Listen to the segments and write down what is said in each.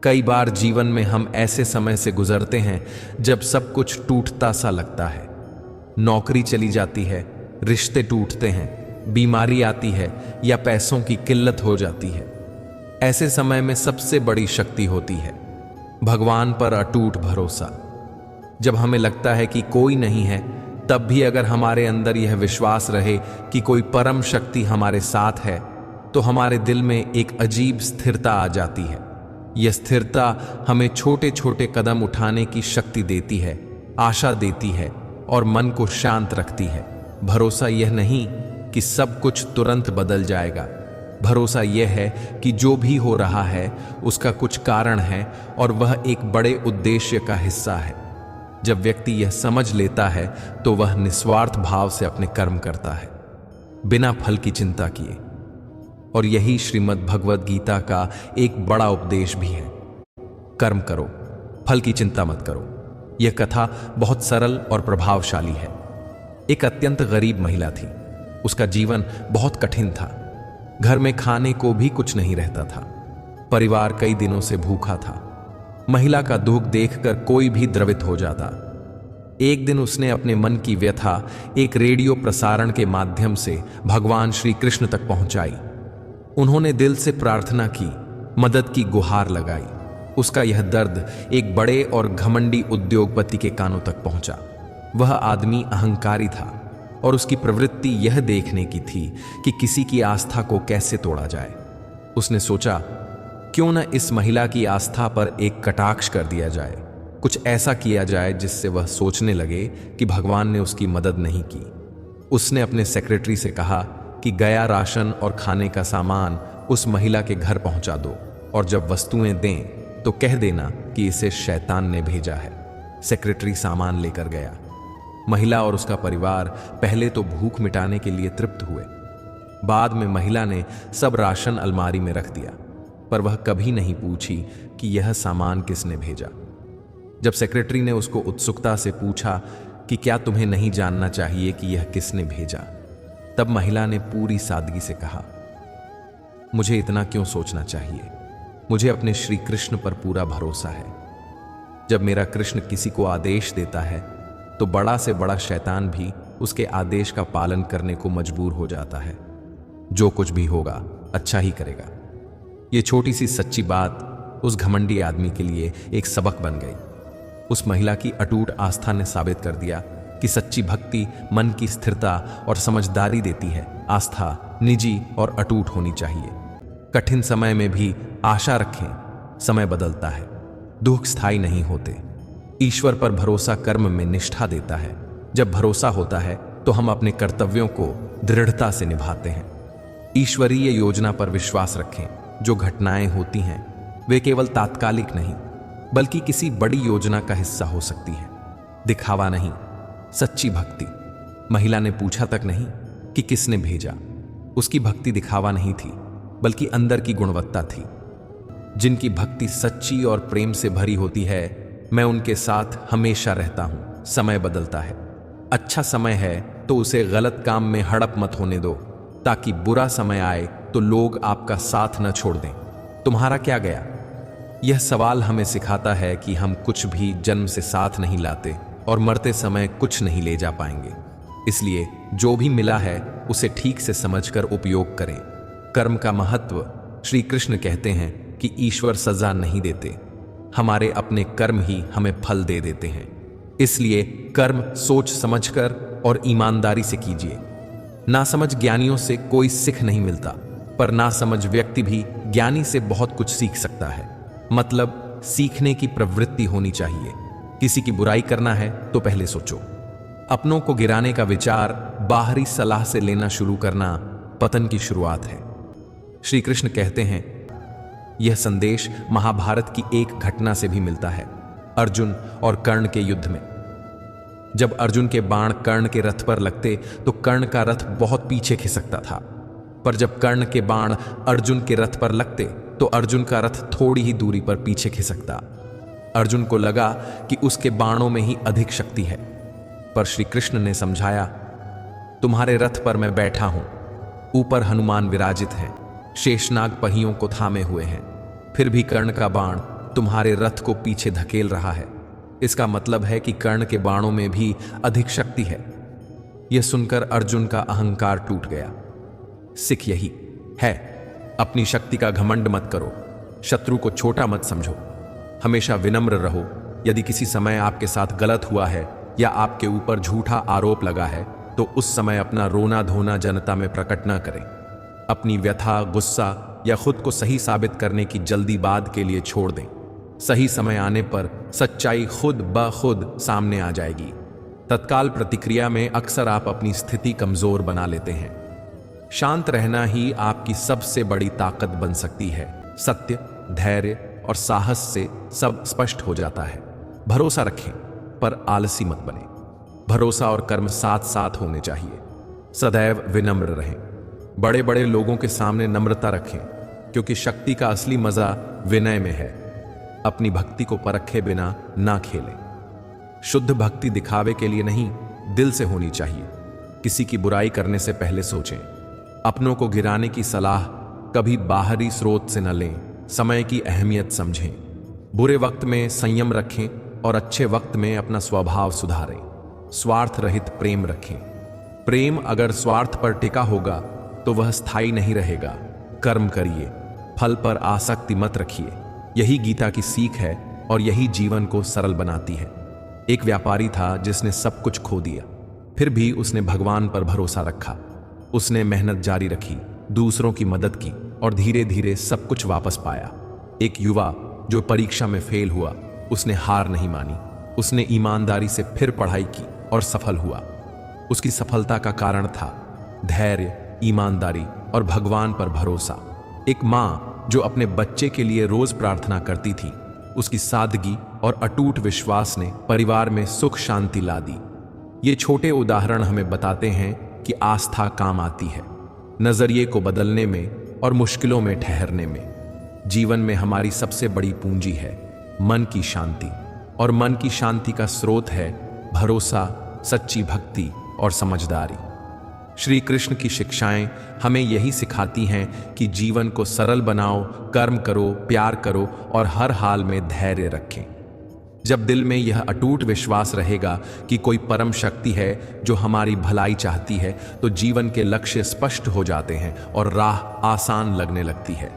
कई बार जीवन में हम ऐसे समय से गुजरते हैं जब सब कुछ टूटता सा लगता है। नौकरी चली जाती है, रिश्ते टूटते हैं, बीमारी आती है या पैसों की किल्लत हो जाती है। ऐसे समय में सबसे बड़ी शक्ति होती है भगवान पर अटूट भरोसा। जब हमें लगता है कि कोई नहीं है, तब भी अगर हमारे अंदर यह विश्वास रहे कि कोई परम शक्ति हमारे साथ है, तो हमारे दिल में एक अजीब स्थिरता आ जाती है। यह स्थिरता हमें छोटे छोटे कदम उठाने की शक्ति देती है, आशा देती है और मन को शांत रखती है। भरोसा यह नहीं कि सब कुछ तुरंत बदल जाएगा। भरोसा यह है कि जो भी हो रहा है उसका कुछ कारण है और वह एक बड़े उद्देश्य का हिस्सा है। जब व्यक्ति यह समझ लेता है तो वह निस्वार्थ भाव से अपने कर्म करता है, बिना फल की चिंता किए। और यही श्रीमद् भगवद गीता का एक बड़ा उपदेश भी है। कर्म करो, फल की चिंता मत करो। यह कथा बहुत सरल और प्रभावशाली है। एक अत्यंत गरीब महिला थी। उसका जीवन बहुत कठिन था। घर में खाने को भी कुछ नहीं रहता था। परिवार कई दिनों से भूखा था। महिला का दुख देखकर कोई भी द्रवित हो जाता। एक दिन उसने अपने मन की व्यथा एक रेडियो प्रसारण के माध्यम से भगवान श्री कृष्ण तक पहुंचाई। उन्होंने दिल से प्रार्थना की, मदद की गुहार लगाई। उसका यह दर्द एक बड़े और घमंडी उद्योगपति के कानों तक पहुंचा। वह आदमी अहंकारी था और उसकी प्रवृत्ति यह देखने की थी कि किसी की आस्था को कैसे तोड़ा जाए। उसने सोचा, क्यों न इस महिला की आस्था पर एक कटाक्ष कर दिया जाए। कुछ ऐसा किया जाए जिससे वह सोचने लगे कि भगवान ने उसकी मदद नहीं की। उसने अपने सेक्रेटरी से कहा कि गया राशन और खाने का सामान उस महिला के घर पहुंचा दो और जब वस्तुएं दें तो कह देना कि इसे शैतान ने भेजा है। सेक्रेटरी सामान लेकर गया। महिला और उसका परिवार पहले तो भूख मिटाने के लिए तृप्त हुए। बाद में महिला ने सब राशन अलमारी में रख दिया, पर वह कभी नहीं पूछी कि यह सामान किसने भेजा। जब सेक्रेटरी ने उसको उत्सुकता से पूछा कि क्या तुम्हें नहीं जानना चाहिए कि यह किसने भेजा, तब महिला ने पूरी सादगी से कहा, मुझे इतना क्यों सोचना चाहिए, मुझे अपने श्री कृष्ण पर पूरा भरोसा है। जब मेरा कृष्ण किसी को आदेश देता है तो बड़ा से बड़ा शैतान भी उसके आदेश का पालन करने को मजबूर हो जाता है। जो कुछ भी होगा अच्छा ही करेगा। ये छोटी सी सच्ची बात उस घमंडी आदमी के लिए एक सबक बन गई। उस महिला की अटूट आस्था ने साबित कर दिया कि सच्ची भक्ति मन की स्थिरता और समझदारी देती है। आस्था निजी और अटूट होनी चाहिए। कठिन समय में भी आशा रखें, समय बदलता है, दुख स्थायी नहीं होते। ईश्वर पर भरोसा कर्म में निष्ठा देता है। जब भरोसा होता है तो हम अपने कर्तव्यों को दृढ़ता से निभाते हैं। ईश्वरीय योजना पर विश्वास रखें। जो घटनाएं होती हैं वे केवल तात्कालिक नहीं बल्कि किसी बड़ी योजना का हिस्सा हो सकती है। दिखावा नहीं, सच्ची भक्ति। महिला ने पूछा तक नहीं कि किसने भेजा। उसकी भक्ति दिखावा नहीं थी बल्कि अंदर की गुणवत्ता थी। जिनकी भक्ति सच्ची और प्रेम से भरी होती है, मैं उनके साथ हमेशा रहता हूं। समय बदलता है। अच्छा समय है तो उसे गलत काम में हड़प मत होने दो, ताकि बुरा समय आए तो लोग आपका साथ न छोड़ दें। तुम्हारा क्या गया? यह सवाल हमें सिखाता है कि हम कुछ भी जन्म से साथ नहीं लाते और मरते समय कुछ नहीं ले जा पाएंगे। इसलिए जो भी मिला है उसे ठीक से समझकर उपयोग करें। कर्म का महत्व, श्री कृष्ण कहते हैं कि ईश्वर सजा नहीं देते, हमारे अपने कर्म ही हमें फल दे देते हैं। इसलिए कर्म सोच समझकर और ईमानदारी से कीजिए। नासमझ ज्ञानियों से कोई सीख नहीं मिलता, पर नासमझ व्यक्ति भी ज्ञानी से बहुत कुछ सीख सकता है। मतलब सीखने की प्रवृत्ति होनी चाहिए। किसी की बुराई करना है तो पहले सोचो। अपनों को गिराने का विचार बाहरी सलाह से लेना शुरू करना पतन की शुरुआत है। श्री कृष्ण कहते हैं, यह संदेश महाभारत की एक घटना से भी मिलता है। अर्जुन और कर्ण के युद्ध में जब अर्जुन के बाण कर्ण के रथ पर लगते तो कर्ण का रथ बहुत पीछे खिसकता था, पर जब कर्ण के बाण अर्जुन के रथ पर लगते तो अर्जुन का रथ थोड़ी ही दूरी पर पीछे खिसकता। अर्जुन को लगा कि उसके बाणों में ही अधिक शक्ति है, पर श्री कृष्ण ने समझाया, तुम्हारे रथ पर मैं बैठा हूं, ऊपर हनुमान विराजित हैं, शेषनाग पहियों को थामे हुए हैं, फिर भी कर्ण का बाण तुम्हारे रथ को पीछे धकेल रहा है। इसका मतलब है कि कर्ण के बाणों में भी अधिक शक्ति है। यह सुनकर अर्जुन का अहंकार टूट गया। सिख यही है, अपनी शक्ति का घमंड मत करो, शत्रु को छोटा मत समझो, हमेशा विनम्र रहो। यदि किसी समय आपके साथ गलत हुआ है या आपके ऊपर झूठा आरोप लगा है तो उस समय अपना रोना धोना जनता में प्रकट न करें। अपनी व्यथा, गुस्सा या खुद को सही साबित करने की जल्दीबाद के लिए छोड़ दें। सही समय आने पर सच्चाई खुद ब खुद सामने आ जाएगी। तत्काल प्रतिक्रिया में अक्सर आप अपनी स्थिति कमजोर बना लेते हैं। शांत रहना ही आपकी सबसे बड़ी ताकत बन सकती है। सत्य, धैर्य और साहस से सब स्पष्ट हो जाता है। भरोसा रखें पर आलसी मत बने। भरोसा और कर्म साथ साथ होने चाहिए। सदैव विनम्र रहें। बड़े बड़े लोगों के सामने नम्रता रखें, क्योंकि शक्ति का असली मजा विनय में है। अपनी भक्ति को परखे बिना ना खेलें। शुद्ध भक्ति दिखावे के लिए नहीं, दिल से होनी चाहिए। किसी की बुराई करने से पहले सोचें। अपनों को गिराने की सलाह कभी बाहरी स्रोत से न लें। समय की अहमियत समझें। बुरे वक्त में संयम रखें और अच्छे वक्त में अपना स्वभाव सुधारें। स्वार्थ रहित प्रेम रखें। प्रेम अगर स्वार्थ पर टिका होगा तो वह स्थायी नहीं रहेगा। कर्म करिए, फल पर आसक्ति मत रखिए। यही गीता की सीख है और यही जीवन को सरल बनाती है। एक व्यापारी था जिसने सब कुछ खो दिया, फिर भी उसने भगवान पर भरोसा रखा। उसने मेहनत जारी रखी, दूसरों की मदद की और धीरे धीरे सब कुछ वापस पाया। एक युवा जो परीक्षा में फेल हुआ, उसने हार नहीं मानी। उसने ईमानदारी से फिर पढ़ाई की और सफल हुआ। उसकी सफलता का कारण था धैर्य, ईमानदारी और भगवान पर भरोसा। एक माँ जो अपने बच्चे के लिए रोज प्रार्थना करती थी, उसकी सादगी और अटूट विश्वास ने परिवार में सुख शांति ला दी। ये छोटे उदाहरण हमें बताते हैं कि आस्था काम आती है, नजरिए को बदलने में और मुश्किलों में ठहरने में। जीवन में हमारी सबसे बड़ी पूंजी है मन की शांति, और मन की शांति का स्रोत है भरोसा, सच्ची भक्ति और समझदारी। श्री कृष्ण की शिक्षाएं हमें यही सिखाती हैं कि जीवन को सरल बनाओ, कर्म करो, प्यार करो और हर हाल में धैर्य रखें। जब दिल में यह अटूट विश्वास रहेगा कि कोई परम शक्ति है जो हमारी भलाई चाहती है, तो जीवन के लक्ष्य स्पष्ट हो जाते हैं और राह आसान लगने लगती है।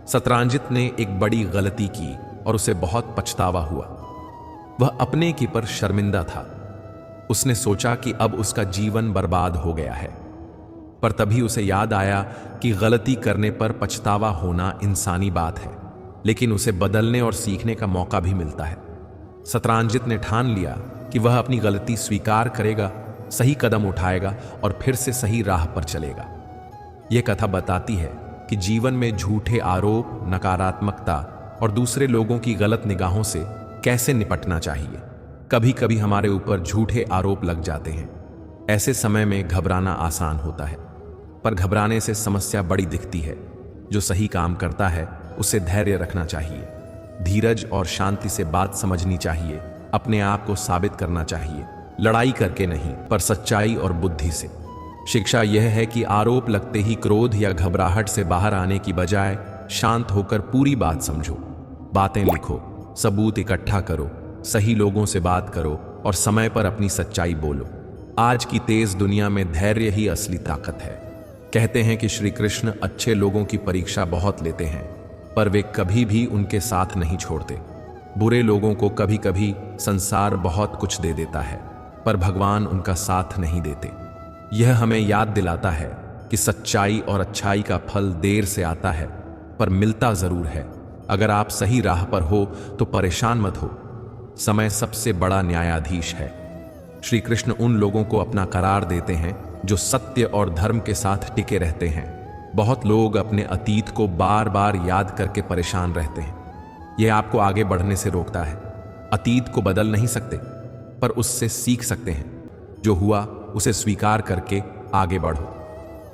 शतरांजित ने एक बड़ी गलती की और उसे बहुत पछतावा हुआ। वह अपने की पर शर्मिंदा था। उसने सोचा कि अब उसका जीवन बर्बाद हो गया है, पर तभी उसे याद आया कि गलती करने पर पछतावा होना इंसानी बात है, लेकिन उसे बदलने और सीखने का मौका भी मिलता है। शतरांजित ने ठान लिया कि वह अपनी गलती स्वीकार करेगा, सही कदम उठाएगा और फिर से सही राह पर चलेगा। यह कथा बताती है कि जीवन में झूठे आरोप, नकारात्मकता और दूसरे लोगों की गलत निगाहों से कैसे निपटना चाहिए। कभी कभी हमारे ऊपर झूठे आरोप लग जाते हैं। ऐसे समय में घबराना आसान होता है, पर घबराने से समस्या बड़ी दिखती है। जो सही काम करता है उसे धैर्य रखना चाहिए, धीरज और शांति से बात समझनी चाहिए, अपने आप को साबित करना चाहिए, लड़ाई करके नहीं पर सच्चाई और बुद्धि से। शिक्षा यह है कि आरोप लगते ही क्रोध या घबराहट से बाहर आने की बजाय शांत होकर पूरी बात समझो। बातें लिखो, सबूत इकट्ठा करो, सही लोगों से बात करो और समय पर अपनी सच्चाई बोलो। आज की तेज दुनिया में धैर्य ही असली ताकत है। कहते हैं कि श्री कृष्ण अच्छे लोगों की परीक्षा बहुत लेते हैं, पर वे कभी भी उनके साथ नहीं छोड़ते। बुरे लोगों को कभी कभी संसार बहुत कुछ दे देता है, पर भगवान उनका साथ नहीं देते। यह हमें याद दिलाता है कि सच्चाई और अच्छाई का फल देर से आता है, पर मिलता जरूर है। अगर आप सही राह पर हो तो परेशान मत हो। समय सबसे बड़ा न्यायाधीश है। श्री कृष्ण उन लोगों को अपना करार देते हैं जो सत्य और धर्म के साथ टिके रहते हैं। बहुत लोग अपने अतीत को बार बार याद करके परेशान रहते हैं। यह आपको आगे बढ़ने से रोकता है। अतीत को बदल नहीं सकते, पर उससे सीख सकते हैं। जो हुआ उसे स्वीकार करके आगे बढ़ो।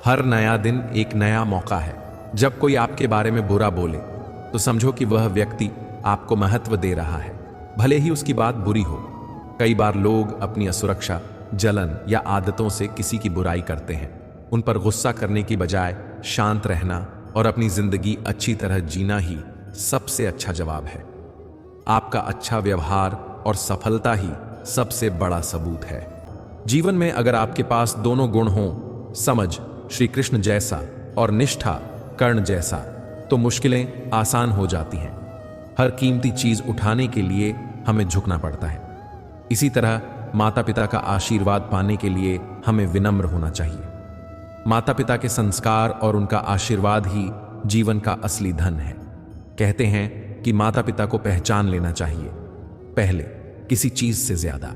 हर नया दिन एक नया मौका है। जब कोई आपके बारे में बुरा बोले तो समझो कि वह व्यक्ति आपको महत्व दे रहा है, भले ही उसकी बात बुरी हो। कई बार लोग अपनी असुरक्षा, जलन या आदतों से किसी की बुराई करते हैं। उन पर गुस्सा करने की बजाय शांत रहना और अपनी जिंदगी अच्छी तरह जीना ही सबसे अच्छा जवाब है। आपका अच्छा व्यवहार और सफलता ही सबसे बड़ा सबूत है। जीवन में अगर आपके पास दोनों गुण हों, समझ श्री कृष्ण जैसा और निष्ठा कर्ण जैसा, तो मुश्किलें आसान हो जाती हैं। हर कीमती चीज उठाने के लिए हमें झुकना पड़ता है। इसी तरह माता पिता का आशीर्वाद पाने के लिए हमें विनम्र होना चाहिए। माता पिता के संस्कार और उनका आशीर्वाद ही जीवन का असली धन है। कहते हैं कि माता पिता को पहचान लेना चाहिए, पहले किसी चीज से ज्यादा।